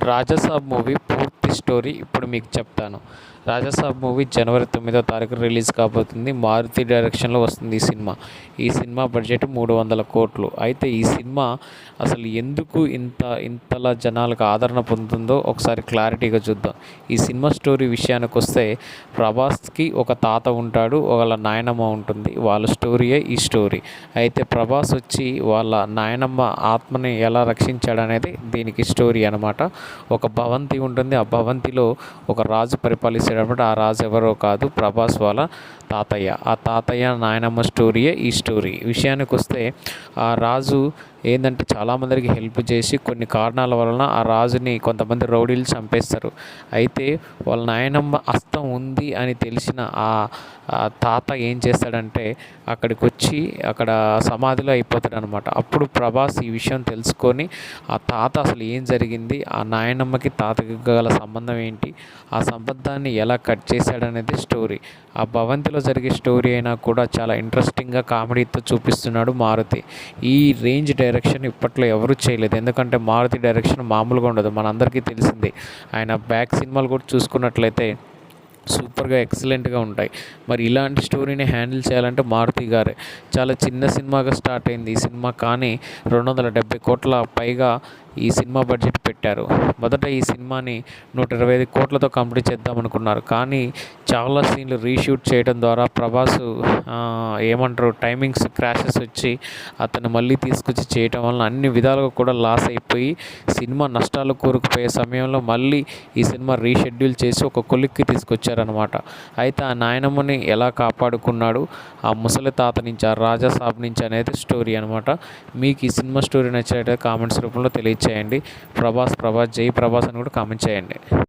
Raja Saab movie పూర్తి story ఇప్పుడు మీకు చెప్తాను. రాజాసాబ్ మూవీ జనవరి 9వ తారీఖు రిలీజ్ కాబోతుంది. మారుతి డైరెక్షన్లో వస్తుంది ఈ సినిమా. ఈ సినిమా బడ్జెట్ 300 కోట్లు. అయితే ఈ సినిమా అసలు ఎందుకు ఇంతలా జనాలకు ఆదరణ పొందుతుందో ఒకసారి క్లారిటీగా చూద్దాం. ఈ సినిమా స్టోరీ విషయానికి వస్తే, ప్రభాస్కి ఒక తాత ఉంటాడు, వాళ్ళ నాయనమ్మ ఉంటుంది. వాళ్ళ స్టోరీయే ఈ స్టోరీ. అయితే ప్రభాస్ వచ్చి వాళ్ళ నాయనమ్మ ఆత్మని ఎలా రక్షించాడనేది దీనికి స్టోరీ అనమాట. ఒక భవంతి ఉంటుంది. ఆ భవంతిలో ఒక రాజు పరిపాలిస్తాడనమాట. ఆ రాజు ఎవరో కాదు, ప్రభాస్ వాళ్ళ తాతయ్య. ఆ తాతయ్య నాయనమ్మ స్టోరీయే ఈ స్టోరీ. విషయానికి వస్తే, ఆ రాజు ఏంటంటే చాలామందికి హెల్ప్ చేసి కొన్ని కారణాల వలన ఆ రాజుని కొంతమంది రౌడీలు చంపేస్తారు. అయితే వాళ్ళ నాయనమ్మ హస్తం ఉంది అని తెలిసిన ఆ తాత ఏం చేస్తాడంటే అక్కడికి వచ్చి అక్కడ సమాధిలో అయిపోతాడు అనమాట. అప్పుడు ప్రభాస్ ఈ విషయం తెలుసుకొని ఆ తాత అసలు ఏం జరిగింది, ఆ నాయనమ్మకి తాతకి గల సంబంధం ఏంటి, ఆ సంబంధాన్ని ఎలా కట్ చేశాడనేది స్టోరీ. ఆ భవంతిలో జరిగే స్టోరీ అయినా కూడా చాలా ఇంట్రెస్టింగ్గా కామెడీతో చూపిస్తున్నాడు మారుతి. ఈ రేంజ్ డైరెక్షన్ ఇప్పట్లో ఎవరు చేయలేదు. ఎందుకంటే మారుతి డైరెక్షన్ మామూలుగా ఉండదు, మనందరికీ తెలిసింది. ఆయన బ్యాక్ సినిమాలు కూడా చూసుకున్నట్లయితే సూపర్గా ఎక్సలెంట్గా ఉంటాయి. మరి ఇలాంటి స్టోరీని హ్యాండిల్ చేయాలంటే మారుతి గారే. చాలా చిన్న సినిమాగా స్టార్ట్ అయింది ఈ సినిమా, కానీ 270 కోట్ల పైగా ఈ సినిమా బడ్జెట్ పెట్టారు. మొదట ఈ సినిమాని 125 కోట్లతో కంప్లీట్ చేద్దామనుకున్నారు, కానీ చాలా సీన్లు రీషూట్ చేయడం ద్వారా ప్రభాస్ ఏమంటారు టైమింగ్స్ క్రాషెస్ వచ్చి అతను మళ్ళీ తీసుకొచ్చి చేయటం వలన అన్ని విధాలుగా కూడా లాస్ అయిపోయి సినిమా నష్టాలు కూరుకుపోయే సమయంలో మళ్ళీ ఈ సినిమా రీషెడ్యూల్ చేసి ఒక కొలిక్కి తీసుకొచ్చారనమాట. అయితే ఆ నాయనమ్మని ఎలా కాపాడుకున్నాడు ఆ ముసలి తాత నుంచి, ఆ రాజాసాబ్ నుంచి అనేది స్టోరీ అనమాట. మీకు ఈ సినిమా స్టోరీ నచ్చినట్లయితే కామెంట్స్ రూపంలో తెలియచేయండి. ప్రభాస్ జై ప్రభాస్ అని కూడా కామెంట్ చేయండి.